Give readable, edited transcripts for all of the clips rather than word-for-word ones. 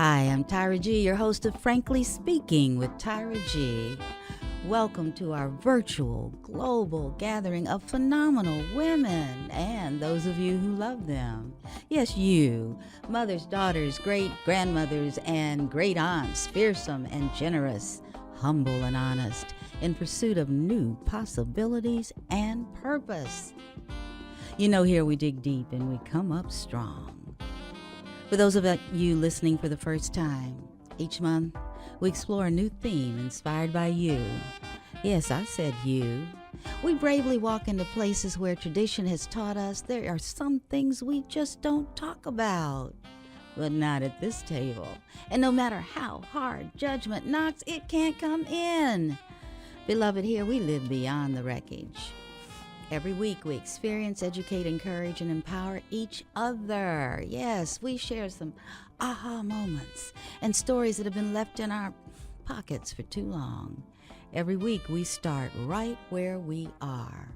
Hi, I'm Tyra G, your host of Frankly Speaking with Tyra G. Welcome to our virtual, global gathering of phenomenal women and those of you who love them. Yes, you, mothers, daughters, great-grandmothers, and great-aunts, fearsome and generous, humble and honest, in pursuit of new possibilities and purpose. You know, here we dig deep and we come up strong. For those of you listening for the first time, each month we explore a new theme inspired by you. Yes, I said you. We bravely walk into places where tradition has taught us there are some things we just don't talk about. But not at this table. And no matter how hard judgment knocks, it can't come in. Beloved, here we live beyond the wreckage. Every week we experience, educate, encourage, and empower each other. Yes, we share some aha moments and stories that have been left in our pockets for too long. Every week we start right where we are.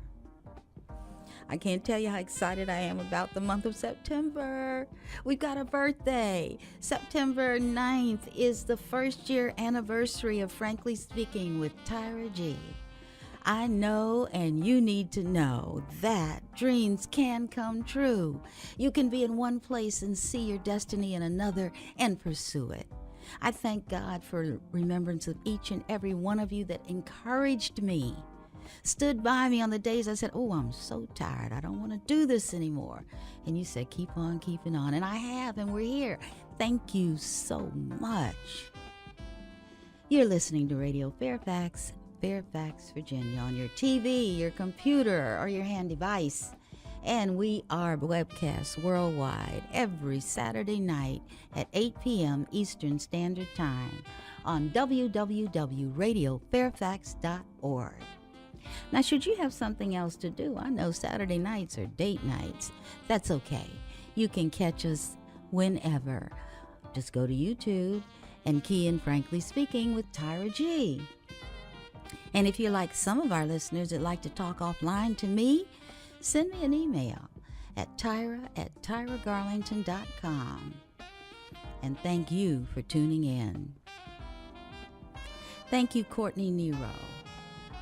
I can't tell you how excited I am about the month of September. We've got a birthday. September 9th is the first year anniversary of Frankly Speaking with Tyra G. I know, and you need to know, that dreams can come true. You can be in one place and see your destiny in another and pursue it. I thank God for remembrance of each and every one of you that encouraged me, stood by me on the days I said, oh, I'm so tired, I don't want to do this anymore. And you said, keep on keeping on. And I have, and we're here. Thank you so much. You're listening to Radio Fairfax, Virginia, on your TV, your computer, or your hand device. And we are webcast worldwide every Saturday night at 8 p.m. Eastern Standard Time on www.radiofairfax.org. Now, should you have something else to do, I know Saturday nights are date nights. That's okay. You can catch us whenever. Just go to YouTube and key in Frankly Speaking with Tyra G. And if you're like some of our listeners that like to talk offline to me, send me an email at tyragarlington.com. And thank you for tuning in. Thank you, Courtney Nero,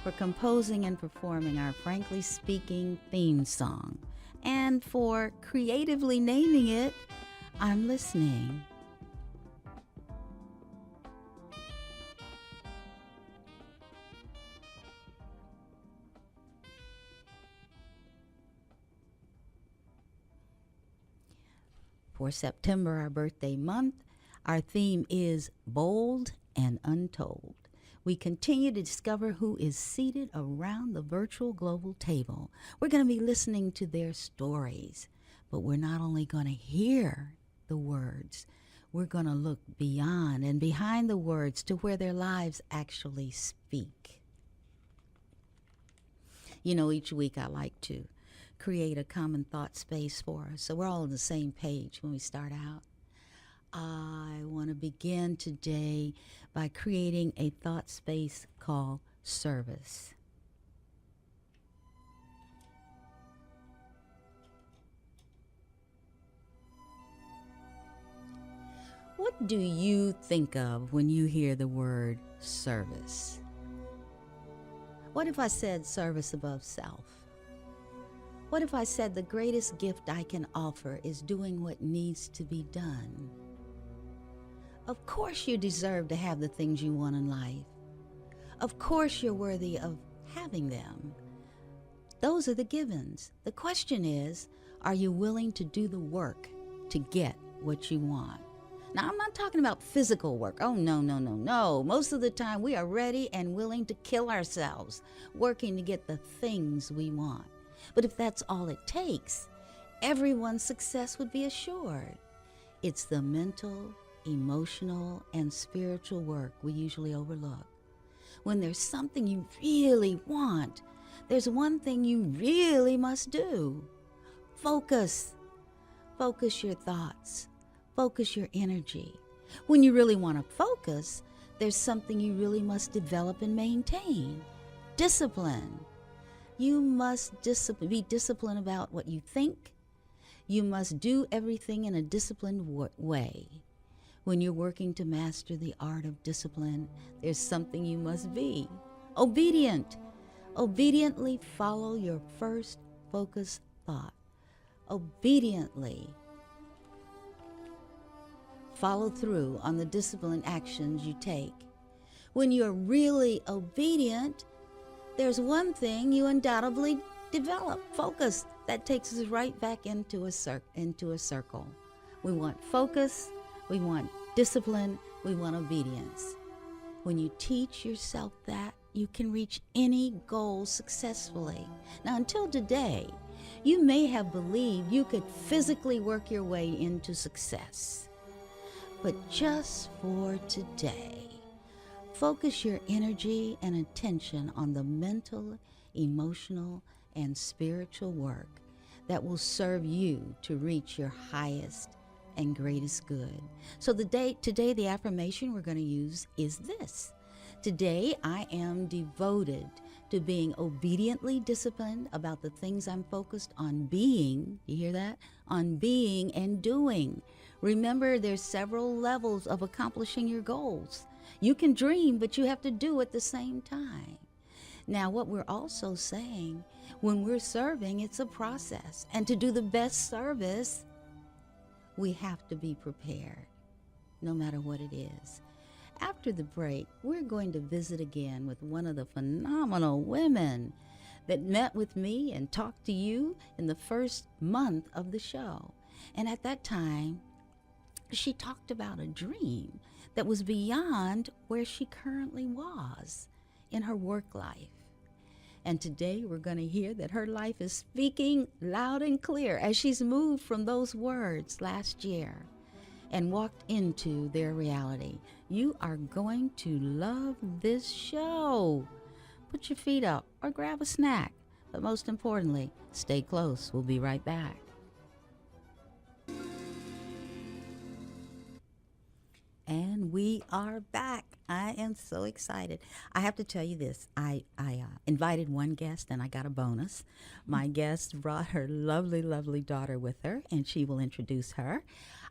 for composing and performing our Frankly Speaking theme song, and for creatively naming it I'm Listening. For September, our birthday month, our theme is Bold and Untold. We continue to discover who is seated around the virtual global table. We're going to be listening to their stories, but we're not only going to hear the words, we're going to look beyond and behind the words to where their lives actually speak. You know, each week I like to create a common thought space for us, so we're all on the same page when we start out. I want to begin today by creating a thought space called service. What do you think of when you hear the word service? What if I said service above self? What if I said the greatest gift I can offer is doing what needs to be done? Of course you deserve to have the things you want in life. Of course you're worthy of having them. Those are the givens. The question is, are you willing to do the work to get what you want? Now, I'm not talking about physical work. Oh, no. Most of the time we are ready and willing to kill ourselves working to get the things we want. But if that's all it takes, everyone's success would be assured. It's the mental, emotional, and spiritual work we usually overlook. When there's something you really want, there's one thing you really must do. Focus. Focus your thoughts. Focus your energy. When you really want to focus, there's something you really must develop and maintain. Discipline. You must be disciplined about what you think. You must do everything in a disciplined way. When you're working to master the art of discipline, there's something you must be: obedient. Obediently follow your first focused thought. Obediently follow through on the disciplined actions you take. When you're really obedient, there's one thing you undoubtedly develop: focus. That takes us right back into a circle. We want focus, we want discipline, we want obedience. When you teach yourself that, you can reach any goal successfully. Now, until today, you may have believed you could physically work your way into success. But just for today, focus your energy and attention on the mental, emotional, and spiritual work that will serve you to reach your highest and greatest good. So today, the affirmation we're going to use is this: today, I am devoted to being obediently disciplined about the things I'm focused on being. You hear that? On being and doing. Remember, there's several levels of accomplishing your goals. You can dream, but you have to do at the same time. Now, what we're also saying, when we're serving, it's a process. And to do the best service, we have to be prepared, no matter what it is. After the break, we're going to visit again with one of the phenomenal women that met with me and talked to you in the first month of the show. And at that time, she talked about a dream that was beyond where she currently was in her work life. And today we're going to hear that her life is speaking loud and clear as she's moved from those words last year and walked into their reality. You are going to love this show. Put your feet up or grab a snack. But most importantly, stay close. We'll be right back. And we are back. I am so excited. I have to tell you this. I invited one guest and I got a bonus. My guest brought her lovely, lovely daughter with her, and she will introduce her.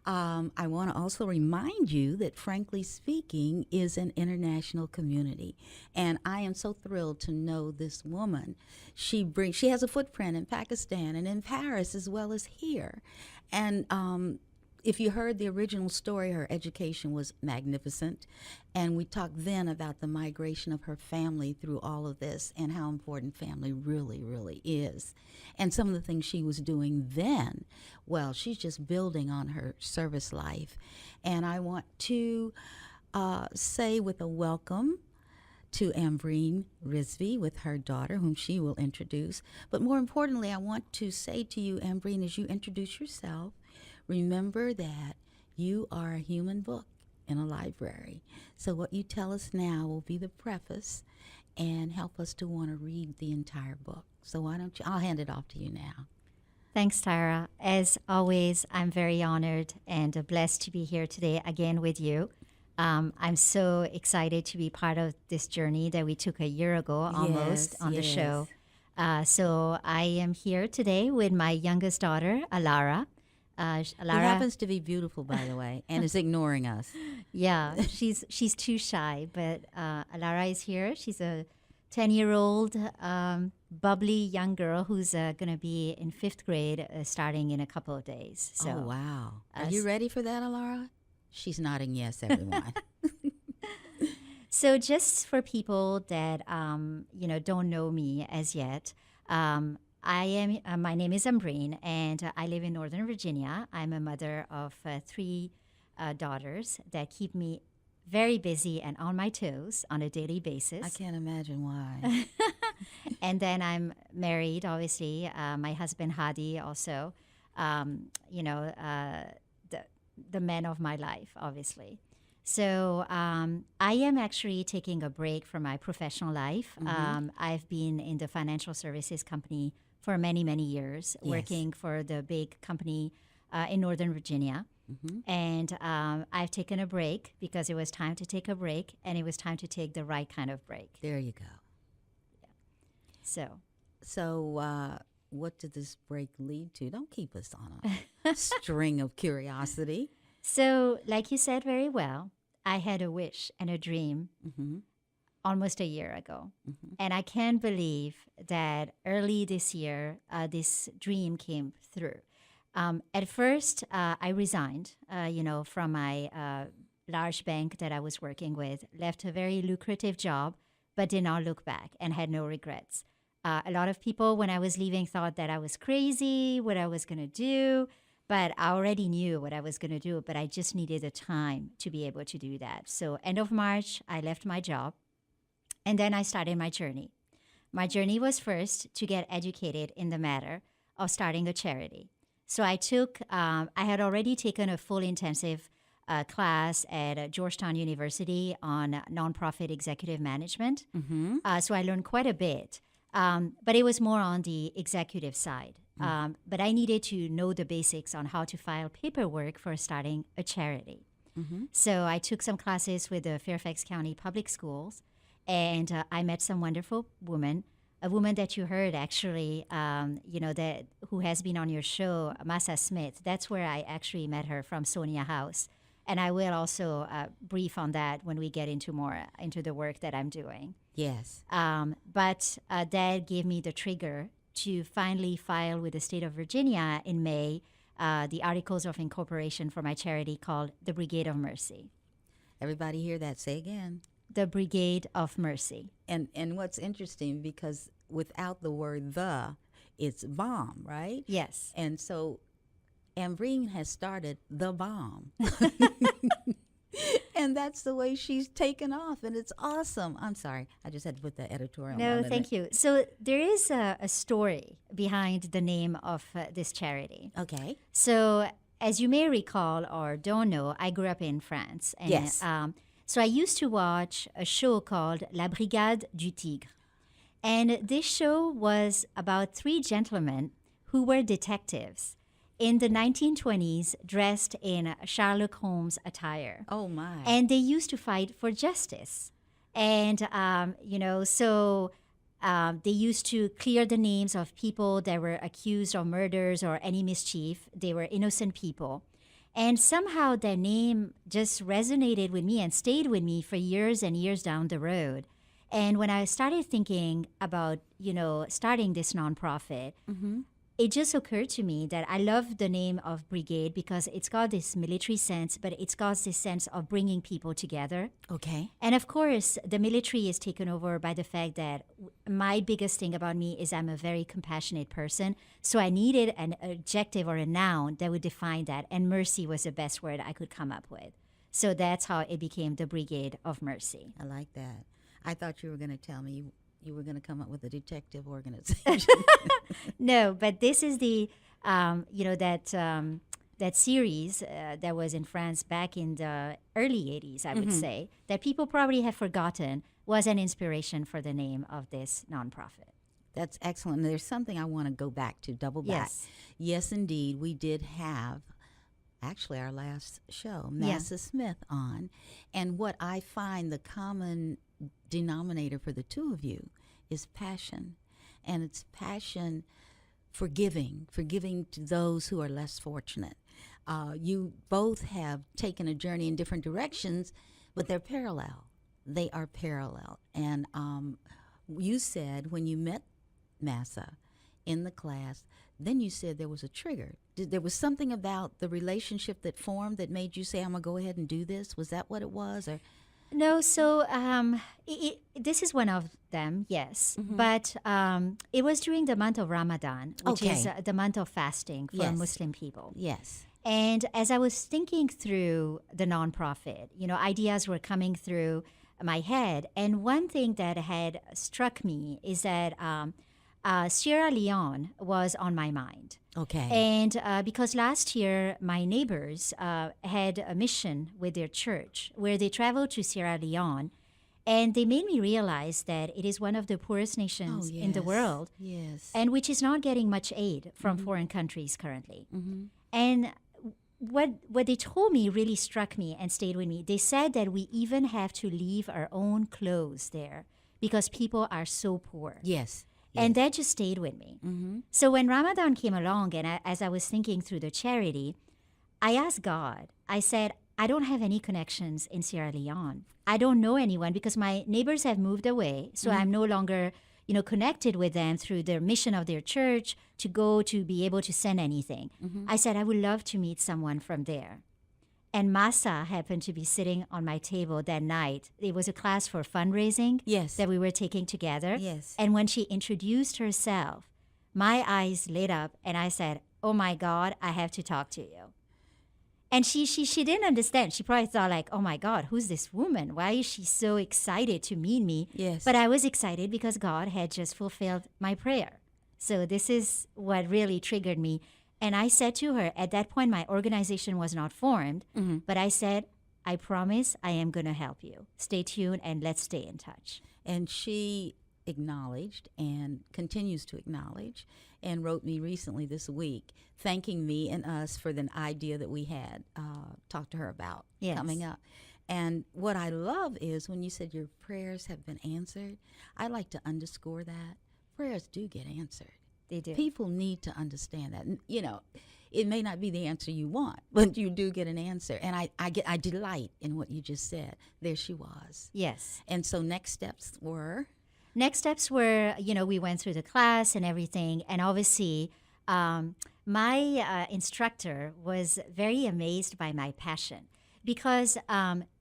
I want to also remind you that Frankly Speaking is an international community, and I am so thrilled to know this woman. She has a footprint in Pakistan and in Paris as well as here. And if you heard the original story, her education was magnificent. And we talked then about the migration of her family through all of this and how important family really, really is. And some of the things she was doing then, well, she's just building on her service life. And I want to say with a welcome to Ambreen Rizvi with her daughter, whom she will introduce. But more importantly, I want to say to you, Ambreen, as you introduce yourself, remember that you are a human book in a library. So what you tell us now will be the preface and help us to want to read the entire book. So why don't you, I'll hand it off to you now. Thanks, Tyra. As always, I'm very honored and blessed to be here today again with you. I'm so excited to be part of this journey that we took a year ago almost on the show. So I am here today with my youngest daughter, Alara. Who happens to be beautiful, by the way, and is ignoring us. Yeah, she's too shy, but Alara is here. She's a 10-year-old bubbly young girl who's going to be in 5th grade starting in a couple of days. So, oh, wow. Are you ready for that, Alara? She's nodding yes, everyone. So just for people that, don't know me as yet, my name is Ambreen, and I live in Northern Virginia. I'm a mother of 3 daughters that keep me very busy and on my toes on a daily basis. I can't imagine why. And then I'm married, obviously. My husband, Hadi, also, the man of my life, obviously. So I am actually taking a break from my professional life. Mm-hmm. I've been in the financial services company for many, many years, working for the big company in Northern Virginia. Mm-hmm. And I've taken a break because it was time to take a break, and it was time to take the right kind of break. There you go. Yeah. So what did this break lead to? Don't keep us on a string of curiosity. So, like you said very well, I had a wish and a dream Mm-hmm. almost a year ago. Mm-hmm. And I can't believe that early this year, this dream came through. At first, I resigned, from my large bank that I was working with, left a very lucrative job, but did not look back and had no regrets. A lot of people, when I was leaving, thought that I was crazy, what I was going to do, but I already knew what I was going to do, but I just needed the time to be able to do that. So, end of March, I left my job and then I started my journey. My journey was first to get educated in the matter of starting a charity. So I had already taken a full intensive class at Georgetown University on nonprofit executive management. Mm-hmm. So I learned quite a bit, but it was more on the executive side. But I needed to know the basics on how to file paperwork for starting a charity. Mm-hmm. So I took some classes with the Fairfax County Public Schools, and I met some wonderful women. A woman that you heard actually, that who has been on your show, Massa Smith. That's where I actually met her from Sonia House, and I will also brief on that when we get into more into the work that I'm doing. Yes. But that gave me the trigger to finally file with the state of Virginia in May the Articles of Incorporation for my charity called the Brigade of Mercy. Everybody hear that? Say again. The Brigade of Mercy. And what's interesting, because without the word "the," it's bomb, right? Yes. And so Ambreen has started the bomb. And that's the way she's taken off, and it's awesome. I'm sorry, I just had to put the editorial. No, thank you. So there is a story behind the name of this charity. Okay. So as you may recall or don't know, I grew up in France. And, Yes. So I used to watch a show called La Brigade du Tigre. And this show was about three gentlemen who were detectives in the 1920s dressed in Sherlock Holmes attire. Oh my. And they used to fight for justice. And, they used to clear the names of people that were accused of murders or any mischief. They were innocent people. And somehow their name just resonated with me and stayed with me for years and years down the road. And when I started thinking about, starting this nonprofit, it just occurred to me that I love the name of Brigade because it's got this military sense, but it's got this sense of bringing people together. Okay. And of course, the military is taken over by the fact that my biggest thing about me is I'm a very compassionate person. So I needed an adjective or a noun that would define that. And mercy was the best word I could come up with. So that's how it became the Brigade of Mercy. I like that. I thought you were going to tell me you were going to come up with a detective organization. No, but this is the, that series that was in France back in the early 80s, I would say, that people probably have forgotten was an inspiration for the name of this nonprofit. That's excellent. There's something I want to go back to, double back. Yes. Yes, indeed. We did have, actually, our last show, Massa Smith on. And what I find the common denominator for the two of you is passion. And it's passion for giving to those who are less fortunate. You both have taken a journey in different directions, but they're parallel. They are parallel. And you said when you met Massa in the class, then you said there was a trigger. There was something about the relationship that formed that made you say, I'm going to go ahead and do this? Was that what it was? Or No, so this is one of them, yes. But it was during the month of Ramadan, which is the month of fasting for Muslim people. Yes. And as I was thinking through the nonprofit, ideas were coming through my head. And one thing that had struck me is that Sierra Leone was on my mind. Okay. And because last year my neighbors had a mission with their church where they traveled to Sierra Leone, and they made me realize that it is one of the poorest nations in the world, and which is not getting much aid from foreign countries currently. And what they told me really struck me and stayed with me. They said that we even have to leave our own clothes there because people are so poor. Yes. And that just stayed with me. So when Ramadan came along, and as I was thinking through the charity, I asked God, I said, I don't have any connections in Sierra Leone. I don't know anyone because my neighbors have moved away. So I'm no longer, connected with them through the mission of their church to go to be able to send anything. I said, I would love to meet someone from there. And Masa happened to be sitting on my table that night. It was a class for fundraising Yes. that we were taking together. Yes. And when she introduced herself, my eyes lit up and I said, oh my God, I have to talk to you. And she didn't understand. She probably thought like, oh my God, who's this woman? Why is she so excited to meet me? Yes. But I was excited because God had just fulfilled my prayer. So this is what really triggered me. And I said to her, at that point, my organization was not formed, but I said, I promise I am going to help you. Stay tuned and let's stay in touch. And she acknowledged and continues to acknowledge and wrote me recently this week thanking me and us for the idea that we had talked to her about coming up. And what I love is when you said your prayers have been answered, I like to underscore that. Prayers do get answered. They do. People need to understand that. It may not be the answer you want, but you do get an answer. And I delight in what you just said. There she was. Yes. And so next steps were? Next steps were, we went through the class and everything. And obviously, my instructor was very amazed by my passion because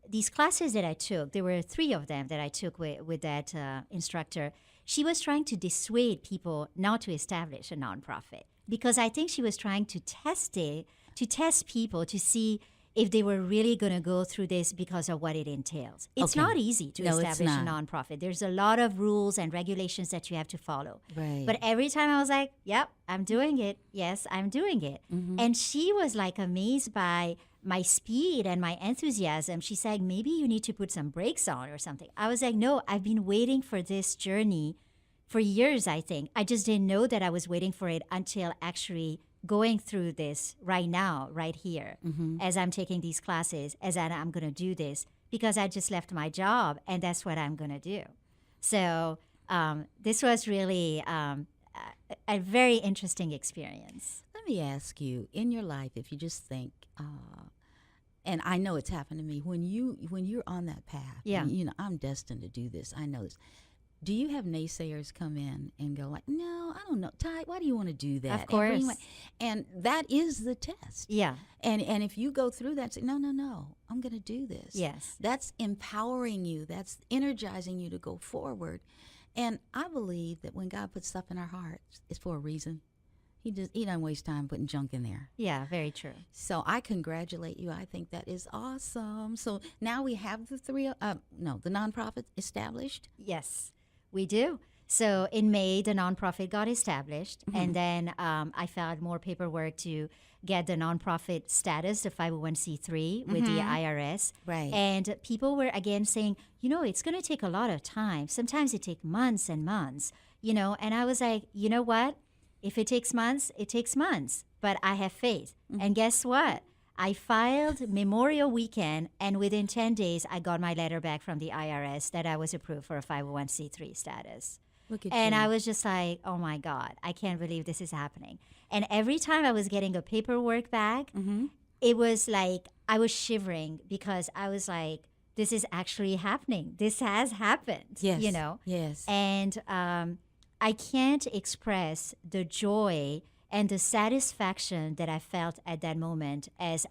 these classes that I took, there were 3 of them that I took with that instructor. She was trying to dissuade people not to establish a nonprofit because I think she was trying to test people to see if they were really going to go through this because of what it entails. It's not easy to establish a nonprofit. There's a lot of rules and regulations that you have to follow. Right. But every time I was like, yep, I'm doing it. Yes, I'm doing it. And she was like amazed by my speed and my enthusiasm. She said, maybe you need to put some brakes on or something. I was like, no, I've been waiting for this journey for years, I think. I just didn't know that I was waiting for it until actually going through this right now, right here, as I'm taking these classes, as I'm going to do this, because I just left my job, and that's what I'm going to do. So this was really a very interesting experience. Let me ask you, in your life, if you just think, and I know it's happened to me, when you're on that path, I'm destined to do this, I know this. Do you have naysayers come in and go like, no, I don't know, Ty, why do you want to do that? Of course. And that is the test. Yeah. And if you go through that, say, no, I'm going to do this. Yes. That's empowering you. That's energizing you to go forward. And I believe that when God puts stuff in our hearts, it's for a reason. He doesn't waste time putting junk in there. Yeah, very true. So I congratulate you. I think that is awesome. So now we have the nonprofit established. Yes. We do. So in May, the nonprofit got established, and then I filed more paperwork to get the nonprofit status, the 501c3, with the IRS. Right. And people were again saying, it's going to take a lot of time. Sometimes it takes months and months, And I was like, you know what? If it takes months, it takes months. But I have faith. And guess what? I filed Memorial Weekend, and within 10 days, I got my letter back from the IRS that I was approved for a 501c3 status. Look at And you. I was just like, oh my God, I can't believe this is happening. And every time I was getting a paperwork back, it was like I was shivering because I was like, this is actually happening. This has happened, Yes. Yes. And I can't express the joy and the satisfaction that I felt at that moment as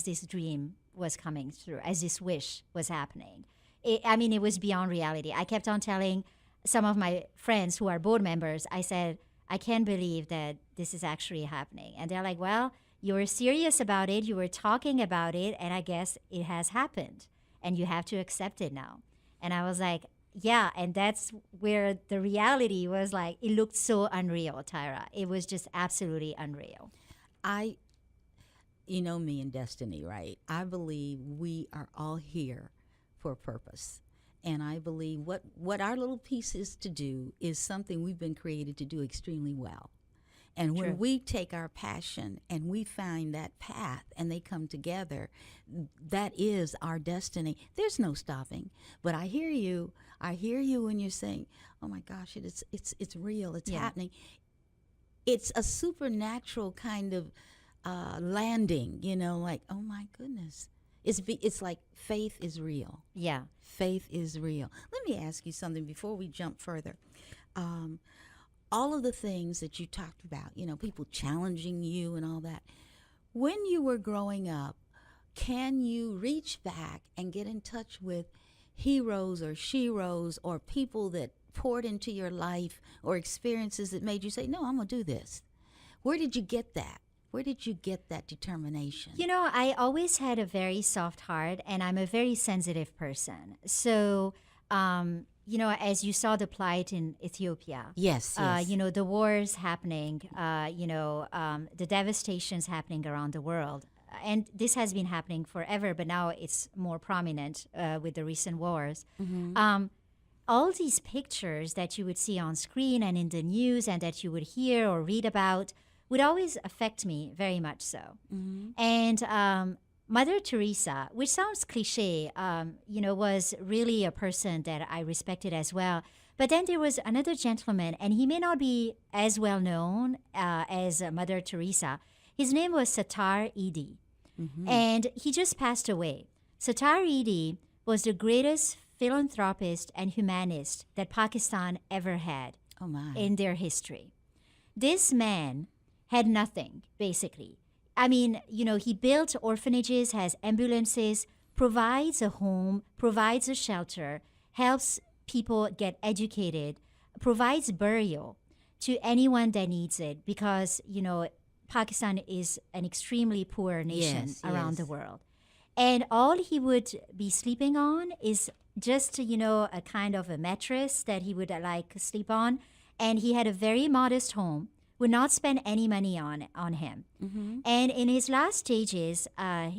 this dream was coming through, as this wish was happening. It was beyond reality. I kept on telling some of my friends who are board members, I said, I can't believe that this is actually happening. And they're like, well, you were serious about it, you were talking about it, and I guess it has happened. And you have to accept it now. And I was like, yeah, and that's where the reality was like, it looked so unreal, Tyra. It was just absolutely unreal. You know me and destiny, right? I believe we are all here for a purpose. And I believe what our little piece is to do is something we've been created to do extremely well. And when we take our passion and we find that path and they come together, that is our destiny. There's no stopping. But I hear you when you're saying, oh my gosh, it's real, it's happening. It's a supernatural kind of landing, like, oh my goodness. It's like faith is real. Yeah. Faith is real. Let me ask you something before we jump further. All of the things that you talked about, people challenging you and all that. When you were growing up, can you reach back and get in touch with heroes or sheroes or people that poured into your life or experiences that made you say, no, I'm going to do this? Where did you get that? Where did you get that determination? I always had a very soft heart, and I'm a very sensitive person. So, as you saw the plight in Ethiopia. Yes. The wars happening, the devastations happening around the world. And this has been happening forever, but now it's more prominent with the recent wars. Mm-hmm. All these pictures that you would see on screen and in the news and that you would hear or read about would always affect me very much so. Mm-hmm. And Mother Teresa, which sounds cliche, was really a person that I respected as well. But then there was another gentleman, and he may not be as well known as Mother Teresa. His name was Sattar Edi, and he just passed away. Sattar Edi was the greatest philanthropist and humanist that Pakistan ever had in their history. This man had nothing, basically. I mean, he built orphanages, has ambulances, provides a home, provides a shelter, helps people get educated, provides burial to anyone that needs it because, Pakistan is an extremely poor nation around the world. And all he would be sleeping on is just, a kind of a mattress that he would sleep on. And he had a very modest home, would not spend any money on him. Mm-hmm. And in his last stages,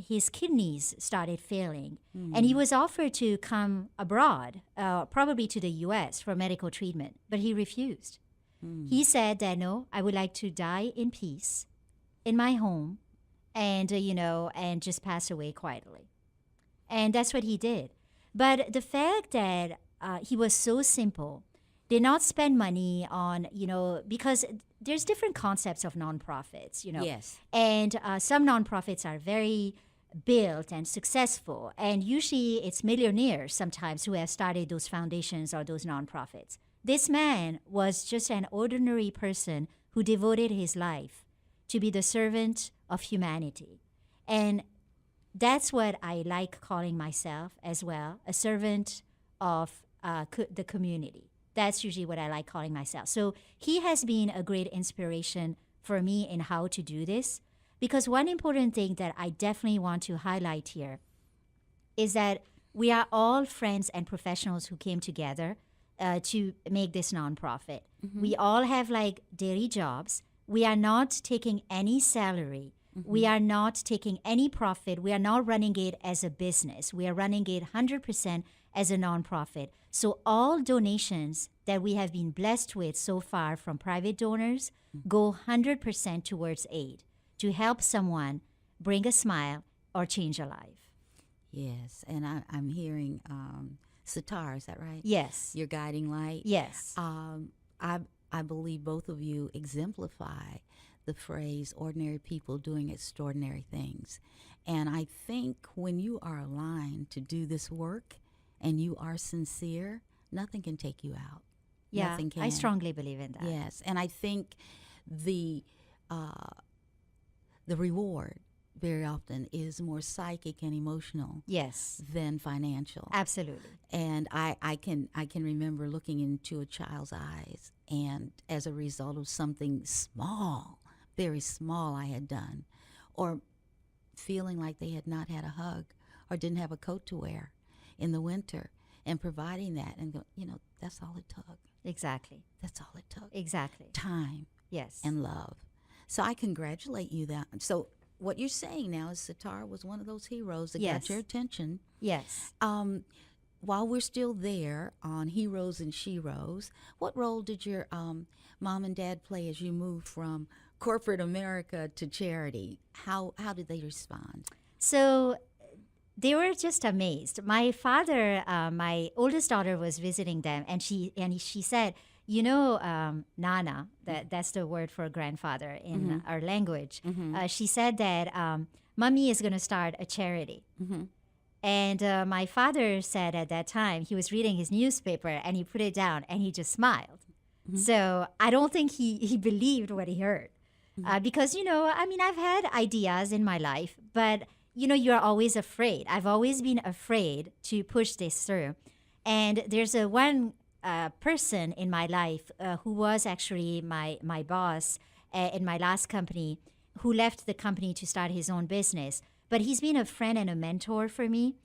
his kidneys started failing. Mm-hmm. And he was offered to come abroad, probably to the U.S. for medical treatment, but he refused. Mm-hmm. He said that, no, I would like to die in peace in my home and, and just pass away quietly. And that's what he did. But the fact that he was so simple, did not spend money on, because there's different concepts of nonprofits, Yes. And some nonprofits are very built and successful. And usually it's millionaires sometimes who have started those foundations or those nonprofits. This man was just an ordinary person who devoted his life to be the servant of humanity. And that's what I like calling myself as well, a servant of the community. That's usually what I like calling myself. So he has been a great inspiration for me in how to do this. Because one important thing that I definitely want to highlight here is that we are all friends and professionals who came together to make this nonprofit. Mm-hmm. We all have daily jobs. We are not taking any salary. Mm-hmm. We are not taking any profit. We are not running it as a business. We are running it 100% as a nonprofit. So all donations that we have been blessed with so far from private donors go 100% towards aid to help someone bring a smile or change a life. Yes, and I'm hearing Sattar, is that right? Yes. Your guiding light? Yes. I believe both of you exemplify the phrase ordinary people doing extraordinary things. And I think when you are aligned to do this work and you are sincere, nothing can take you out. Yeah, nothing can. I strongly believe in that. Yes, and I think the reward very often is more psychic and emotional than financial. Absolutely. And I can remember looking into a child's eyes, and as a result of something small, very small I had done, or feeling like they had not had a hug or didn't have a coat to wear in the winter, and providing that and go, that's all it took. Exactly. That's all it took. Exactly. Time. Yes. And love. So I congratulate you that. So what you're saying now is Sattar was one of those heroes that got your attention. Yes. While we're still there on Heroes and Sheroes, what role did your mom and dad play as you moved from corporate America to charity? How did they respond? So they were just amazed. My father, my oldest daughter was visiting them, and she said, Nana, that's the word for grandfather in our language. She said that mommy is going to start a charity. And my father said at that time, he was reading his newspaper and he put it down and he just smiled. So I don't think he believed what he heard. Because, I've had ideas in my life, but, you're always afraid. I've always been afraid to push this through. And there's one person in my life who was actually my boss in my last company, who left the company to start his own business. But he's been a friend and a mentor for me.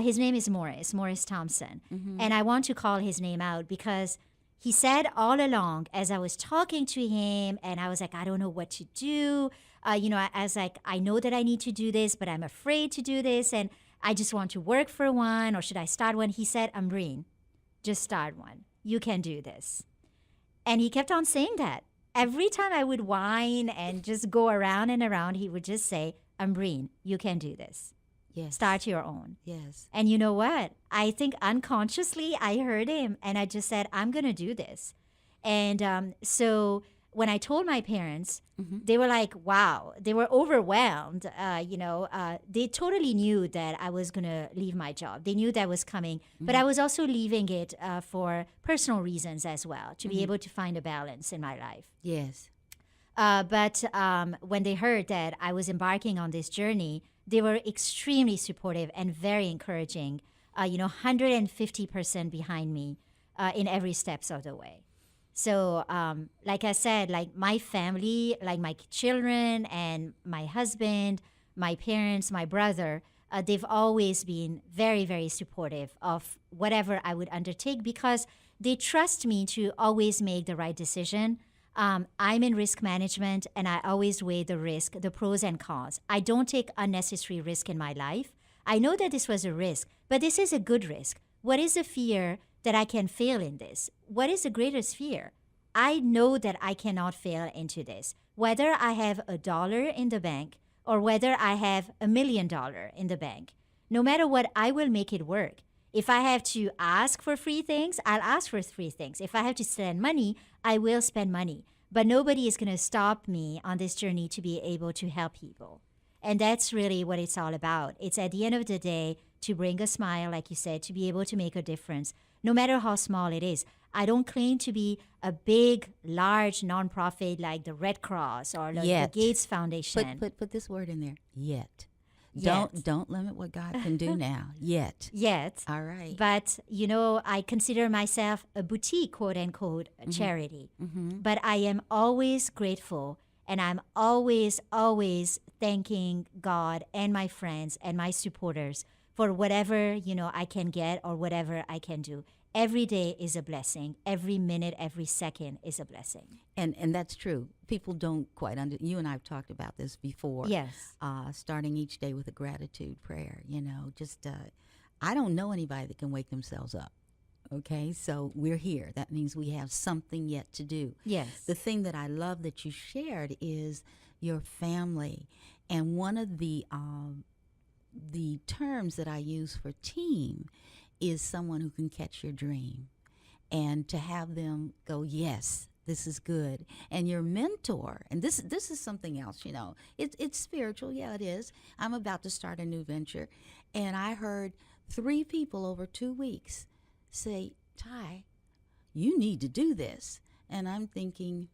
His name is Morris Thompson. And I want to call his name out because he said all along as I was talking to him and I was like, I don't know what to do. I was like, I know that I need to do this, but I'm afraid to do this. And I just want to work for one, or should I start one? He said, Ambreen, just start one. You can do this. And he kept on saying that. Every time I would whine and just go around and around, he would just say, Ambreen, you can do this. Yes. Start your own. Yes. And you know what? I think unconsciously I heard him and I just said, I'm going to do this. And so when I told my parents, they were like, wow, they were overwhelmed. They totally knew that I was going to leave my job. They knew that was coming, but I was also leaving it for personal reasons as well, to be able to find a balance in my life. Yes. But when they heard that I was embarking on this journey, they were extremely supportive and very encouraging, 150% behind me in every steps of the way. So like I said, like my family, like my children and my husband, my parents, my brother, they've always been very, very supportive of whatever I would undertake because they trust me to always make the right decision. I'm in risk management and I always weigh the risk, the pros and cons. I don't take unnecessary risk in my life. I know that this was a risk, but this is a good risk. What is the fear that I can fail in this? What is the greatest fear? I know that I cannot fail into this. Whether I have $1 in the bank or whether I have $1 million in the bank, no matter what, I will make it work. If I have to ask for free things, I'll ask for free things. If I have to spend money, I will spend money. But nobody is going to stop me on this journey to be able to help people. And that's really what it's all about. It's at the end of the day to bring a smile, like you said, to be able to make a difference, no matter how small it is. I don't claim to be a big, large nonprofit like the Red Cross or the Gates Foundation. Put this word in there. Yet. Yet. Don't limit what God can do now. Yet. All right. But, I consider myself a boutique, quote unquote, charity. But I am always grateful and I'm always, always thanking God and my friends and my supporters for whatever, I can get or whatever I can do. Every day is a blessing. Every minute, every second is a blessing. And that's true. People don't quite you and I have talked about this before. Yes. Starting each day with a gratitude prayer, I don't know anybody that can wake themselves up. Okay, so we're here. That means we have something yet to do. Yes. The thing that I love that you shared is your family. And one of the terms that I use for team is someone who can catch your dream, and to have them go, yes, this is good. And your mentor, and this is something else, it's spiritual. Yeah, it is. I'm about to start a new venture, and I heard 3 people over 2 weeks say, Ty, you need to do this. And I'm thinking,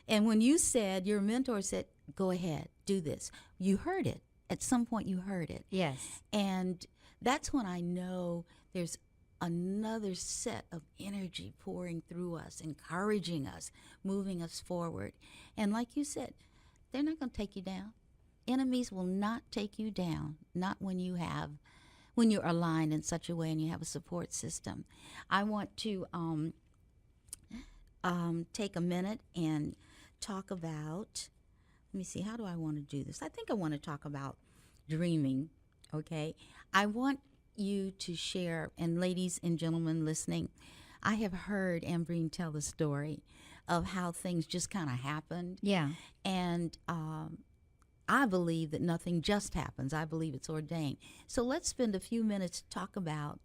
And when you said, your mentor said, go ahead, do this, you heard it. At some point you heard it. Yes. And that's when I know there's another set of energy pouring through us, encouraging us, moving us forward. And like you said, they're not going to take you down. Enemies will not take you down, not when you're aligned in such a way and you have a support system. I want to take a minute and talk about, let me see, how do I want to do this? I think I want to talk about dreaming, okay? I want you to share, and ladies and gentlemen listening, I have heard Ambreen tell the story of how things just kind of happened. Yeah. And I believe that nothing just happens. I believe it's ordained. So let's spend a few minutes to talk about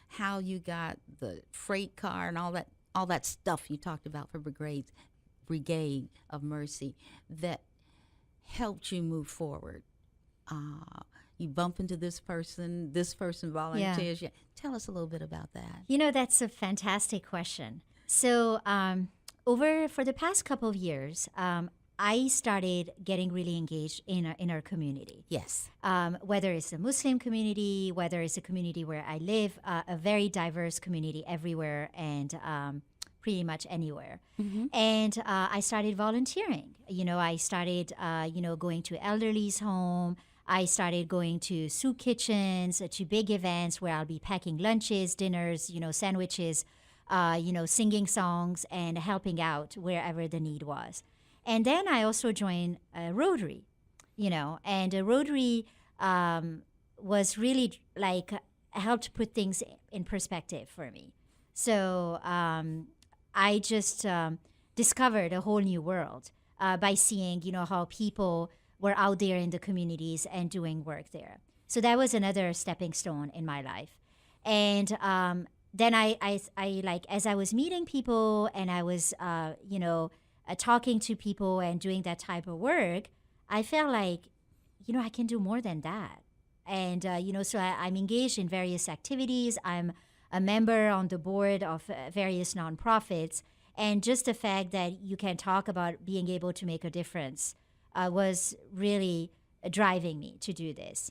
how you got the freight car and all that. all that stuff you talked about for Brigade of Mercy that helped you move forward. You bump into this person volunteers. Yeah. Tell us a little bit about that. That's a fantastic question. So, for the past couple of years, I started getting really engaged in our community. Yes. Whether it's a Muslim community, whether it's a community where I live, a very diverse community everywhere and pretty much anywhere. Mm-hmm. And I started volunteering. I started, going to elderly's home. I started going to soup kitchens, to big events where I'll be packing lunches, dinners, sandwiches, singing songs and helping out wherever the need was. And then I also joined Rotary, and Rotary was really helped put things in perspective for me. So I just discovered a whole new world by seeing, how people were out there in the communities and doing work there. So that was another stepping stone in my life. And then I as I was meeting people and I was, talking to people and doing that type of work, I felt like, I can do more than that. And, so I'm engaged in various activities. I'm a member on the board of various nonprofits. And just the fact that you can talk about being able to make a difference was really driving me to do this.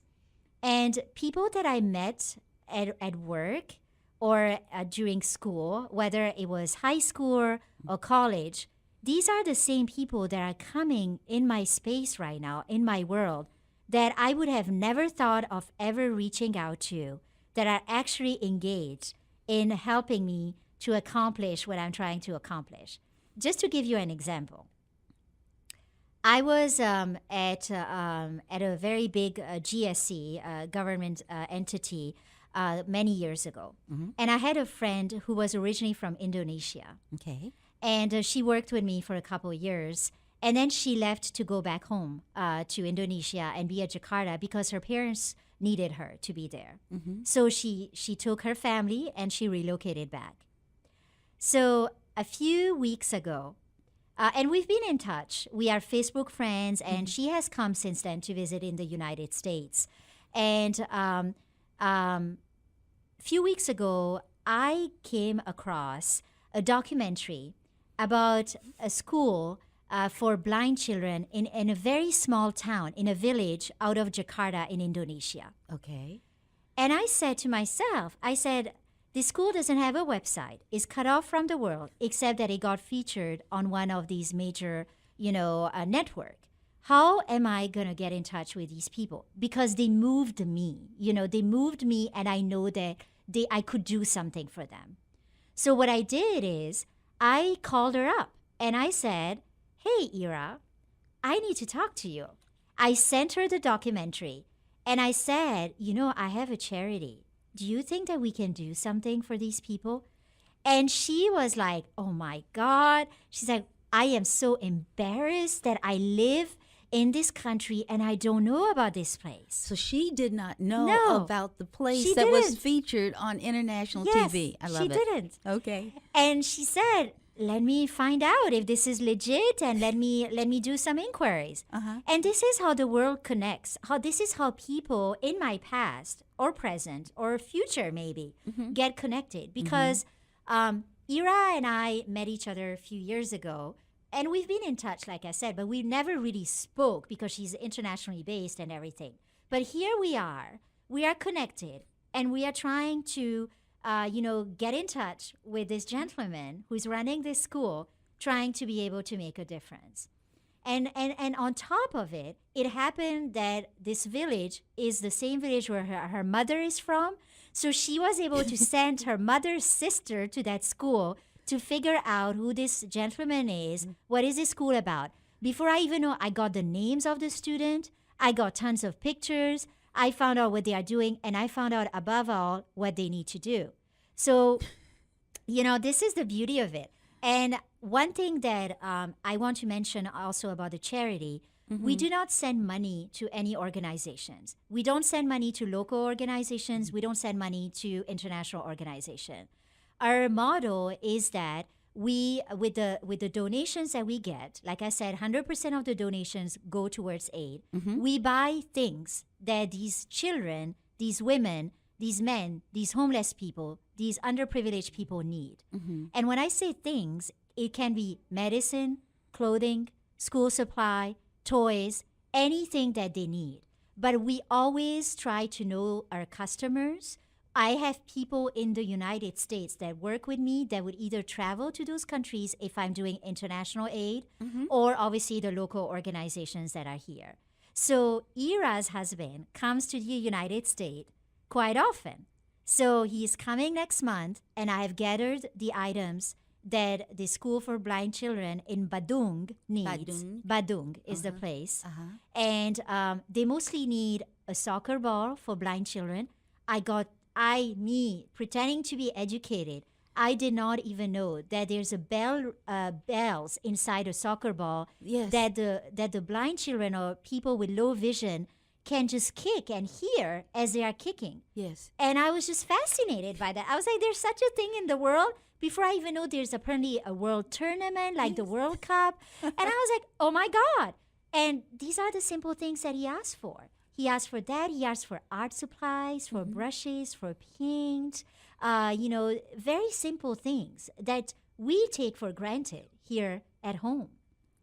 And people that I met at work or during school, whether it was high school or college, these are the same people that are coming in my space right now, in my world, that I would have never thought of ever reaching out to, that are actually engaged in helping me to accomplish what I'm trying to accomplish. Just to give you an example, I was at a very big GSC, government entity, many years ago. Mm-hmm. And I had a friend who was originally from Indonesia. Okay. And she worked with me for a couple of years. And then she left to go back home to Indonesia and be at Jakarta because her parents needed her to be there. Mm-hmm. So she took her family and she relocated back. So a few weeks ago, and we've been in touch. We are Facebook friends, and she has come since then to visit in the United States. And a few weeks ago, I came across a documentary about a school for blind children in a very small town, in a village out of Jakarta in Indonesia. Okay. And I said to myself, this school doesn't have a website. It's cut off from the world, except that it got featured on one of these major, network. How am I going to get in touch with these people? Because they moved me. They moved me, and I know that I could do something for them. So what I did is I called her up, and I said, "Hey, Ira, I need to talk to you." I sent her the documentary, and I said, I have a charity. Do you think that we can do something for these people? And she was like, oh my God. She's like, I am so embarrassed that I live in this country and I don't know about this place. So she did not know about the place she that was didn't. featured on international Yes, TV. I love she it. didn't. Okay. And she said, let me find out if this is legit and let me do some inquiries. Uh-huh. And this is how the world connects. This is how people in my past or present or future maybe get connected. Because Ira and I met each other a few years ago, and we've been in touch, like I said, but we never really spoke because she's internationally based and everything. But here we are connected, and we are trying to get in touch with this gentleman who's running this school, trying to be able to make a difference. And on top of it, it happened that this village is the same village where her mother is from. So she was able to send her mother's sister to that school to figure out who this gentleman is, what is this school about. Before I even know, I got the names of the student. I got tons of pictures. I found out what they are doing, and I found out above all what they need to do. So, this is the beauty of it. And one thing that I want to mention also about the charity, we do not send money to any organizations. We don't send money to local organizations. We don't send money to international organizations. Our motto is that we with the donations that we get, like I said, 100% of the donations go towards aid. We buy things that these children, these women, these men, these homeless people, these underprivileged people need. And when I say things, it can be medicine, clothing, school supply, toys, anything that they need. But we always try to know our customers. I have people in the United States that work with me that would either travel to those countries if I'm doing international aid, or obviously the local organizations that are here. So Ira's husband comes to the United States quite often. So he's coming next month, and I have gathered the items that the School for Blind Children in Badung needs. Badung is the place. And they mostly need a soccer ball for blind children. Me, pretending to be educated, I did not even know that there's a bells inside a soccer ball that the blind children or people with low vision can just kick and hear as they are kicking. Yes. And I was just fascinated by that. I was like, there's such a thing in the world before I even know there's apparently a world tournament like the World Cup. And I was like, oh my God. And these are the simple things that he asked for. He asked for that. He asked for art supplies, for brushes, for paint, very simple things that we take for granted here at home.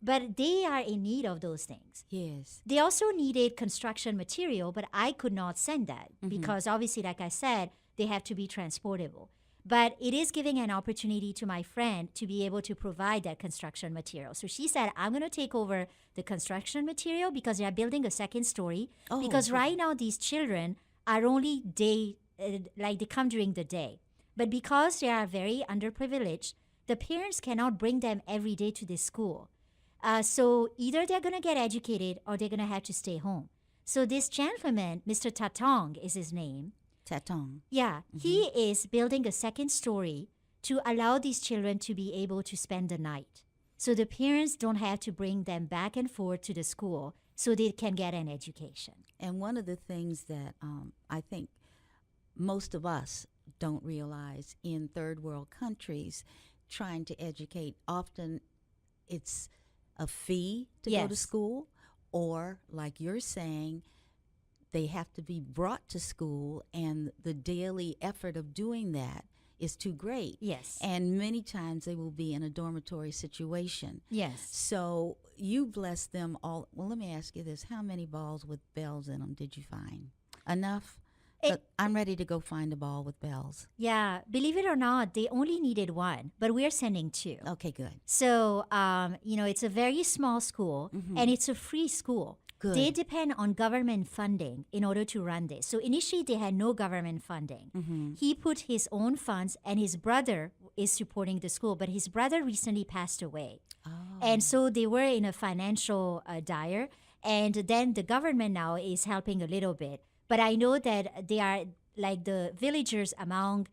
But they are in need of those things. Yes. They also needed construction material, but I could not send that because obviously, like I said, they have to be transportable. But it is giving an opportunity to my friend to be able to provide that construction material. So she said, I'm going to take over the construction material because they are building a second story. Because right now, these children are only they come during the day. But because they are very underprivileged, the parents cannot bring them every day to this school. So either they're going to get educated or they're going to have to stay home. So this gentleman, Mr. Tatong is his name. Tatong. Yeah, he is building a second story to allow these children to be able to spend the night. So the parents don't have to bring them back and forth to the school so they can get an education. And one of the things that I think most of us don't realize in third world countries trying to educate, often it's a fee to go to school, or like you're saying, they have to be brought to school, and the daily effort of doing that is too great. Yes. And many times they will be in a dormitory situation. Yes. So you bless them all. Well, let me ask you this. How many balls with bells in them did you find? Enough? I'm ready to go find a ball with bells. Yeah. Believe it or not, they only needed one, but we're sending two. Okay, good. So, it's a very small school, and it's a free school. Good. They depend on government funding in order to run this. So initially, they had no government funding. He put his own funds, and his brother is supporting the school, but his brother recently passed away. And so they were in a financial dire, and then the government now is helping a little bit. But I know that they are, like the villagers around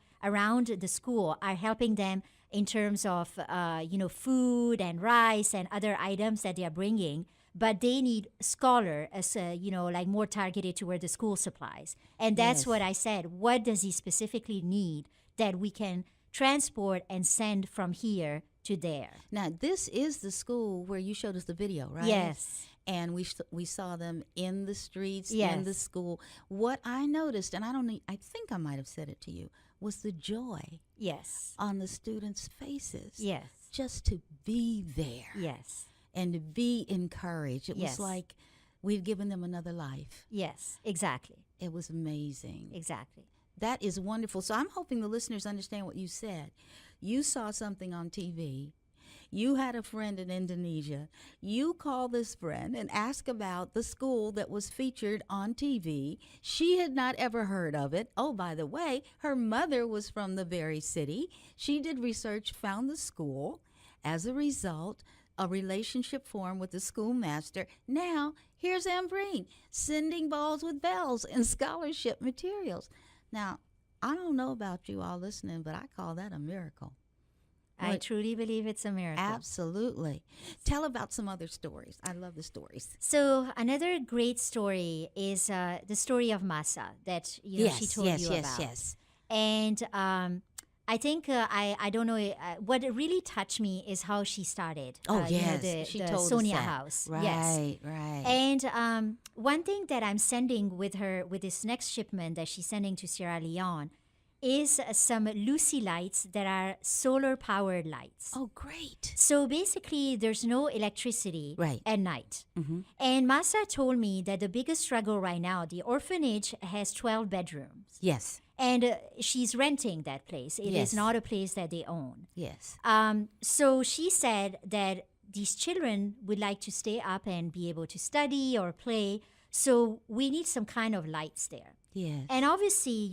the school are helping them in terms of, food and rice and other items that they are bringing. But they need scholar as, more targeted toward the school supplies. And that's what I said. What does he specifically need that we can transport and send from here to there? Now, this is the school where you showed us the video, right? Yes. And we saw them in the streets, in the school. What I noticed, and I think I might have said it to you, was the joy on the students' faces. Yes. Just to be there. Yes. And to be encouraged. It was like we'd given them another life. Yes, exactly. It was amazing. Exactly. That is wonderful. So I'm hoping the listeners understand what you said. You saw something on TV. You had a friend in Indonesia. You call this friend and ask about the school that was featured on TV. She had not ever heard of it. Oh, by the way, her mother was from the very city. She did research, found the school. As a result, a relationship formed with the schoolmaster. Now, here's Ambreen sending balls with bells and scholarship materials. Now, I don't know about you all listening, but I call that a miracle. I truly believe it's a miracle. Absolutely. Tell about some other stories. I love the stories. So another great story is the story of Masa that she told you about. Yes. And I think I don't know what really touched me is how she started. Oh, yes. The, She the told us Sonia that. house. Right, Yes. right. And one thing that I'm sending with her with this next shipment that she's sending to Sierra Leone is some Lucy lights that are solar powered lights. Oh, great. So basically, there's no electricity Right. at night. And Masa told me that the biggest struggle right now, the orphanage has 12 bedrooms. Yes, And she's renting that place. It Yes. is not a place that they own. yes. So she said that these children would like to stay up and be able to study or play. So we need some kind of lights there. Yes. And obviously,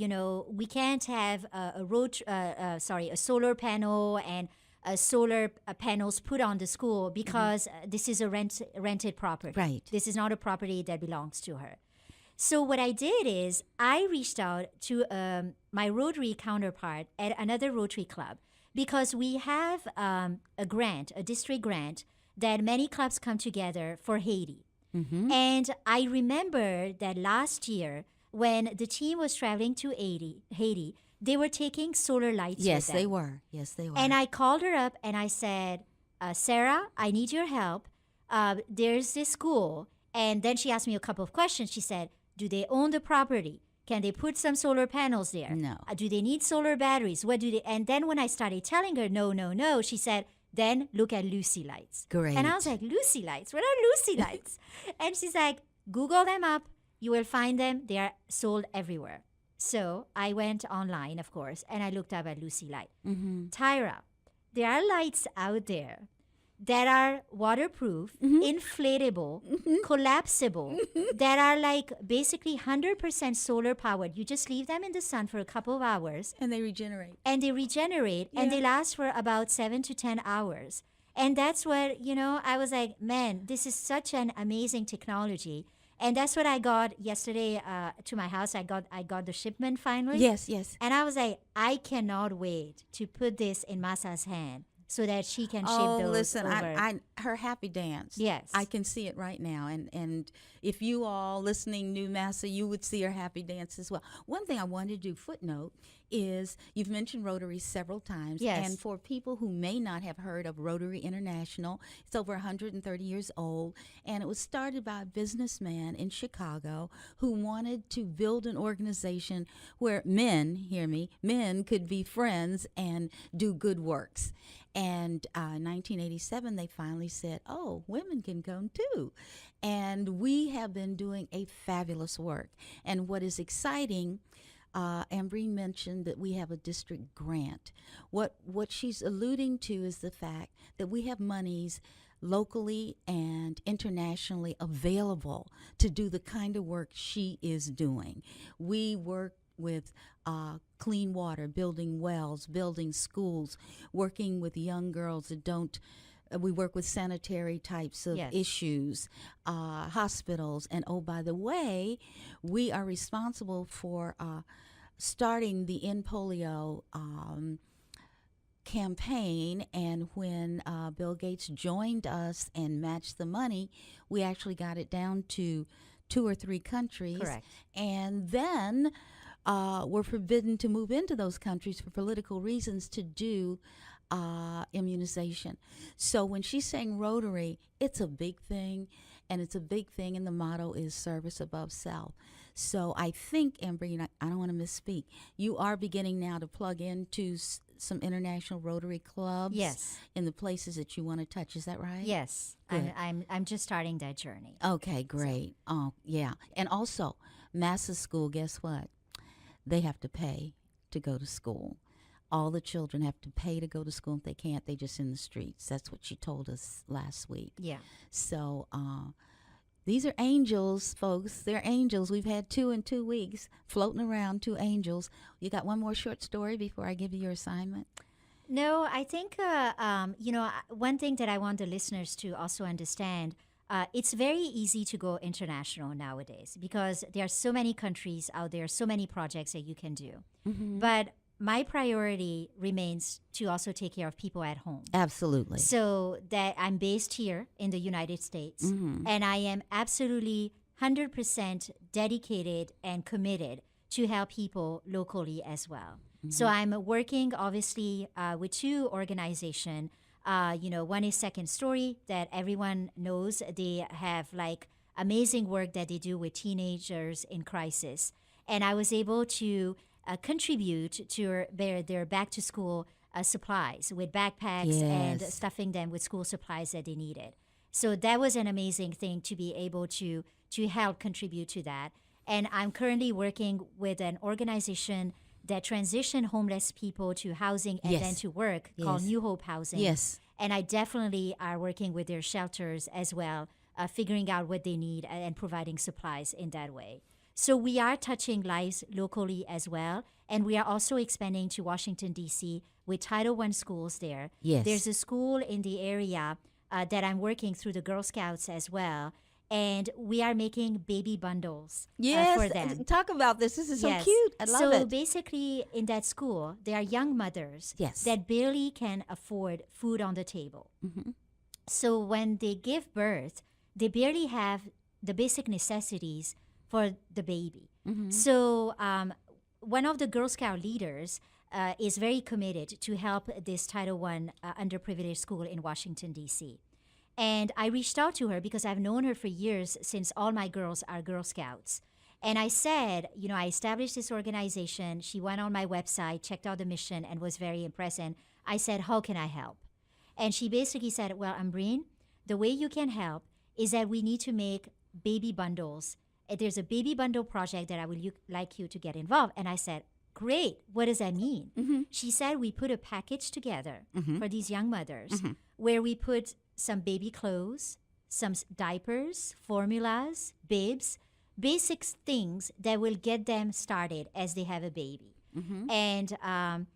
we can't have a solar panel and solar panels put on the school because this is a rented property. Right. This is not a property that belongs to her. So what I did is I reached out to my Rotary counterpart at another Rotary club because we have a district grant that many clubs come together for Haiti. And I remember that last year when the team was traveling to Haiti, they were taking solar lights Yes, with them. they were. Yes, they were. And I called her up and I said, Sarah, I need your help. There's this school. And then she asked me a couple of questions. She said, do they own the property? Can they put some solar panels there? No. Do they need solar batteries? What do they? And then when I started telling her, no, she said, then look at Lucy lights. Great. And I was like, Lucy lights? What are Lucy lights? And she's like, Google them up. You will find them. They are sold everywhere. So I went online, of course, and I looked up at Lucy Light. Tyra, there are lights out there that are waterproof, inflatable, collapsible, that are like basically 100% solar powered. You just leave them in the sun for a couple of hours And they regenerate. and they regenerate and they last for about 7 to 10 hours. And that's what, I was like, man, this is such an amazing technology. And that's what I got yesterday to my house. I got the shipment finally. Yes, yes. And I was like, I cannot wait to put this in Masa's hand so that she can ship those listen, over. her happy dance. Yes. I can see it right now. And if you all listening knew Massa, you would see her happy dance as well. One thing I wanted to do, footnote, is you've mentioned Rotary several times. Yes. And for people who may not have heard of Rotary International, it's over 130 years old. And it was started by a businessman in Chicago who wanted to build an organization where men, hear me, men could be friends and do good works. And in 1987, they finally said, oh, women can come too. And we have been doing a fabulous work. And what is exciting, Ambreen mentioned that we have a district grant. What she's alluding to is the fact that we have monies locally and internationally available to do the kind of work she is doing. We work with clean water, building wells, building schools, working with young girls that don't. We work with sanitary types of issues, hospitals, and oh, by the way, we are responsible for starting the End Polio campaign. And when Bill Gates joined us and matched the money, we actually got it down to 2 or 3 countries. Correct. And then were forbidden to move into those countries for political reasons to do immunization. So when she's saying Rotary, it's a big thing, and it's a big thing, and the motto is service above self. So I think, Ambreen, I don't want to misspeak, you are beginning now to plug into some international Rotary clubs. Yes. In the places that you want to touch. Is that right? Yes. Good. I'm just starting that journey. Okay, great. Oh, yeah. And also, Massa School, guess what? They have to pay to go to school. All the children have to pay to go to school. If they can't, they just in the streets. That's what she told us last week. Yeah. So these are angels, folks. They're angels. We've had 2 in 2 weeks floating around, 2 angels. You got one more short story before I give you your assignment? No, I think, one thing that I want the listeners to also understand, it's very easy to go international nowadays because there are so many countries out there, so many projects that you can do. But my priority remains to also take care of people at home. Absolutely. So that I'm based here in the United States, and I am absolutely 100% dedicated and committed to help people locally as well. So I'm working obviously with two organizations. One is Second Story that everyone knows. They have like amazing work that they do with teenagers in crisis. And I was able to contribute to their back to school supplies with backpacks and Yes. stuffing them with school supplies that they needed. So that was an amazing thing to be able to help contribute to that. And I'm currently working with an organization that transition homeless people to housing and then Yes. to work called Yes. New Hope Housing. Yes. And I definitely are working with their shelters as well, figuring out what they need and providing supplies in that way. So we are touching lives locally as well. And we are also expanding to Washington, D.C. with Title I schools there. Yes. There's a school in the area that I'm working through the Girl Scouts as well. And we are making baby bundles Yes. for them. Talk about this. This is so Yes. cute. I love so it. basically, in that school, there are young mothers Yes. that barely can afford food on the table. Mm-hmm. So when they give birth, they barely have the basic necessities for the baby. Mm-hmm. So one of the Girl Scout leaders is very committed to help this Title I underprivileged school in Washington, D.C. And I reached out to her because I've known her for years since all my girls are Girl Scouts. And I said, I established this organization. She went on my website, checked out the mission, and was very impressed. And I said, how can I help? And she basically said, well, Ambreen, the way you can help is that we need to make baby bundles. There's a baby bundle project that I would like you to get involved. And I said, great. What does that mean? Mm-hmm. She said, we put a package together Mm-hmm. for these young mothers Mm-hmm. where we put some baby clothes, some diapers, formulas, bibs, basic things that will get them started as they have a baby. Mm-hmm. And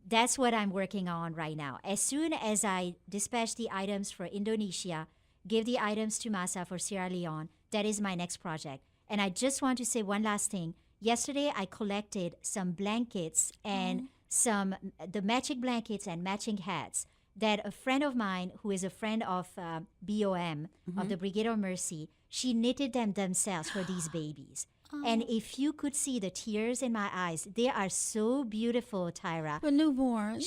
that's what I'm working on right now. As soon as I dispatch the items for Indonesia, give the items to Masa for Sierra Leone, that is my next project. And I just want to say one last thing. Yesterday, I collected some blankets and the matching blankets and matching hats that a friend of mine, who is a friend of BOM, of the Brigade of Mercy, she knitted them themselves for these babies. And if you could see the tears in my eyes, they are so beautiful, Tyra. For newborns.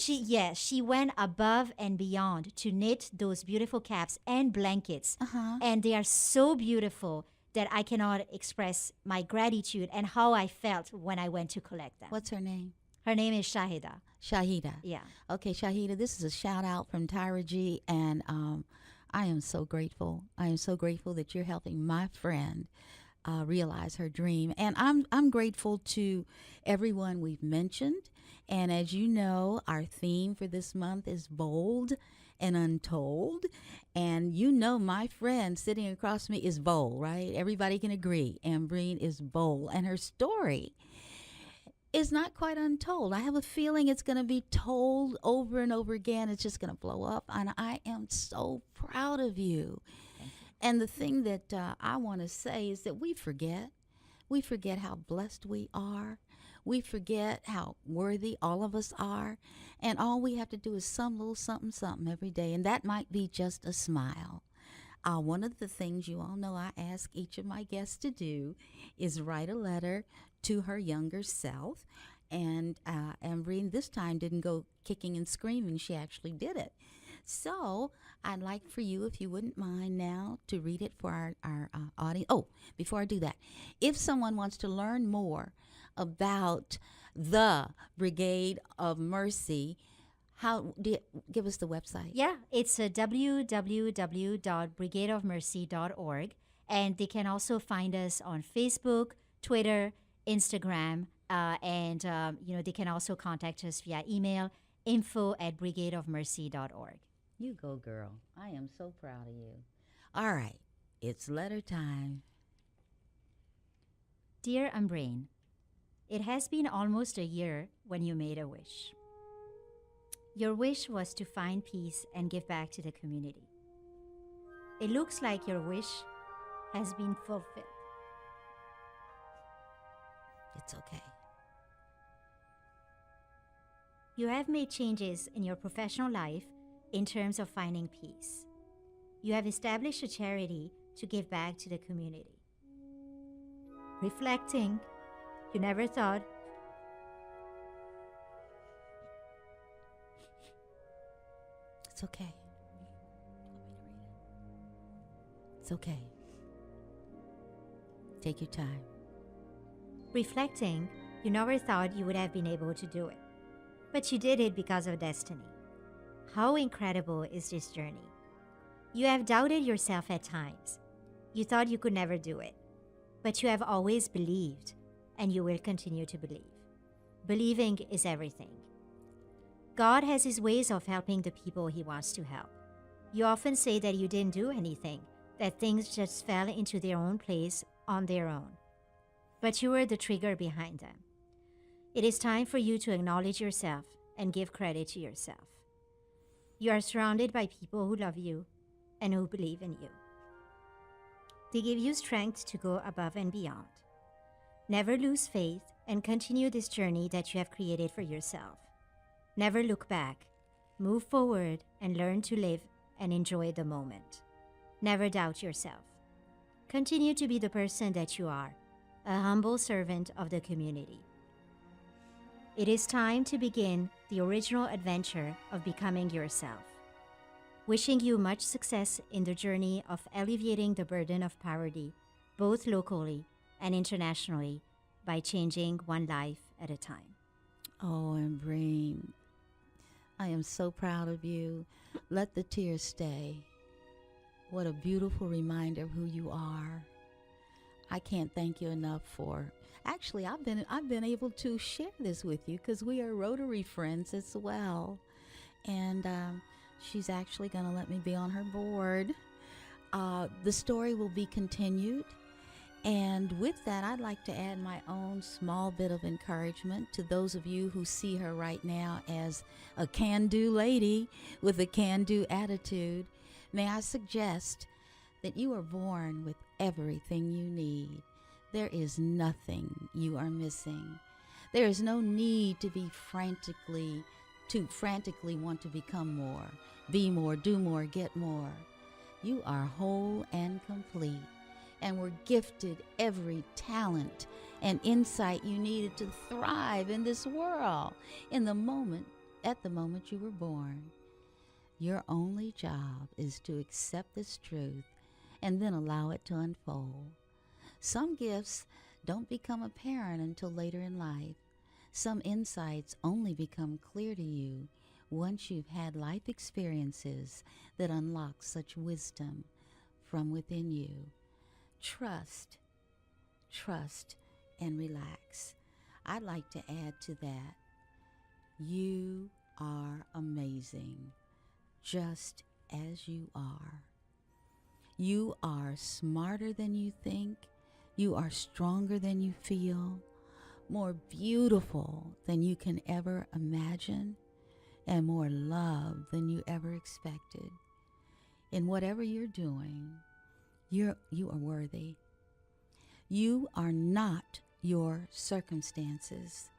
She went above and beyond to knit those beautiful caps and blankets. Uh-huh. And they are so beautiful that I cannot express my gratitude and how I felt when I went to collect them. What's her name? Her name is Shahida. Shahida. Yeah. Okay, Shahida, this is a shout out from Tyra G, and I am so grateful. I am so grateful that you're helping my friend realize her dream, and I'm grateful to everyone we've mentioned. And as you know, our theme for this month is bold and untold. And my friend sitting across from me is bold, right? Everybody can agree. Ambreen is bold, and her story is not quite untold. I have a feeling it's going to be told over and over again. It's just going to blow up. And I am so proud of you. And the thing that I want to say is that we forget. We forget how blessed we are. We forget how worthy all of us are. And all we have to do is some little something, something every day. And that might be just a smile. One of the things you all know I ask each of my guests to do is write a letter to her younger self. And Ambreen this time didn't go kicking and screaming. She actually did it. So I'd like for you, if you wouldn't mind now, to read it for our audience. Oh, before I do that, if someone wants to learn more about the Brigade of Mercy, give us the website. Yeah, it's www.brigadeofmercy.org. And they can also find us on Facebook, Twitter, Instagram, and they can also contact us via email, info@brigadeofmercy.org. You go, girl. I am so proud of you. All right, it's letter time. Dear Ambreen, it has been almost a year when you made a wish. Your wish was to find peace and give back to the community. It looks like your wish has been fulfilled. It's okay. You have made changes in your professional life in terms of finding peace. You have established a charity to give back to the community. Reflecting, you never thought It's okay. It's okay. Take your time. Reflecting, you never thought you would have been able to do it, but you did it because of destiny. How incredible is this journey? You have doubted yourself at times. You thought you could never do it, but you have always believed, and you will continue to believe. Believing is everything. God has his ways of helping the people he wants to help. You often say that you didn't do anything, that things just fell into their own place on their own. But you were the trigger behind them. It is time for you to acknowledge yourself and give credit to yourself. You are surrounded by people who love you and who believe in you. They give you strength to go above and beyond. Never lose faith and continue this journey that you have created for yourself. Never look back. Move forward and learn to live and enjoy the moment. Never doubt yourself. Continue to be the person that you are, a humble servant of the community. It is time to begin the original adventure of becoming yourself. Wishing you much success in the journey of alleviating the burden of poverty, both locally and internationally, by changing one life at a time. Oh, Ambreen, I am so proud of you. Let the tears stay. What a beautiful reminder of who you are. I can't thank you enough for. Actually, I've been able to share this with you because we are Rotary friends as well, and she's actually going to let me be on her board. The story will be continued, and with that, I'd like to add my own small bit of encouragement to those of you who see her right now as a can-do lady with a can-do attitude. May I suggest that you are born with everything you need. There is nothing you are missing. There is no need to be frantically want to become more, be more, do more, get more. You are whole and complete, and were gifted every talent and insight you needed to thrive in this world at the moment you were born. Your only job is to accept this truth and then allow it to unfold. Some gifts don't become apparent until later in life. Some insights only become clear to you once you've had life experiences that unlock such wisdom from within you. Trust, and relax. I'd like to add to that, you are amazing, just as you are. You are smarter than you think. You are stronger than you feel, more beautiful than you can ever imagine, and more loved than you ever expected. In whatever you're doing, you are worthy. You are not your circumstances.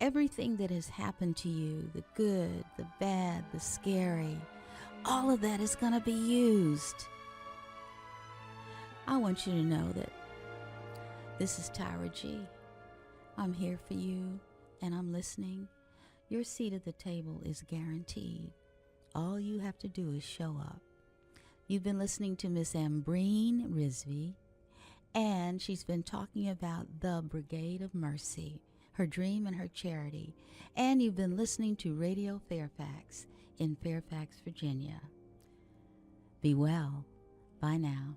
Everything that has happened to you, the good, the bad, the scary, all of that is going to be used. I want you to know that this is Tyra G. I'm here for you, and I'm listening. Your seat at the table is guaranteed. All you have to do is show up. You've been listening to Miss Ambreen Rizvi, and she's been talking about the Brigade of Mercy, her dream and her charity. And you've been listening to Radio Fairfax in Fairfax, Virginia. Be well. Bye now.